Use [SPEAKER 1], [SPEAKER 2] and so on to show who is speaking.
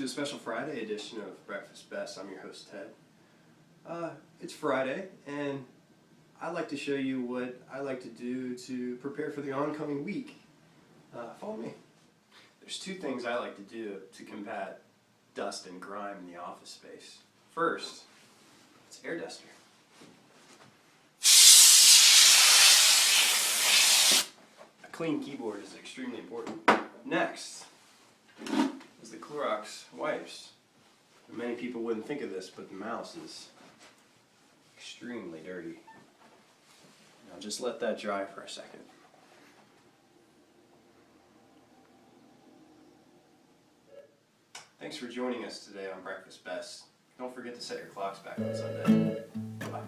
[SPEAKER 1] a special Friday edition of Breakfast Best. I'm your host, Ted. It's Friday, and I'd like to show you what I like to do to prepare for the oncoming week. Follow me. There's two things I like to do to combat dust and grime in the office space. First, it's air duster. A clean keyboard is extremely important. Next is the Clorox wipes. Many people wouldn't think of this, but the mouse is extremely dirty. Now just let that dry for a second. Thanks for joining us today on Breakfast Best. Don't forget to set your clocks back on Sunday. Bye.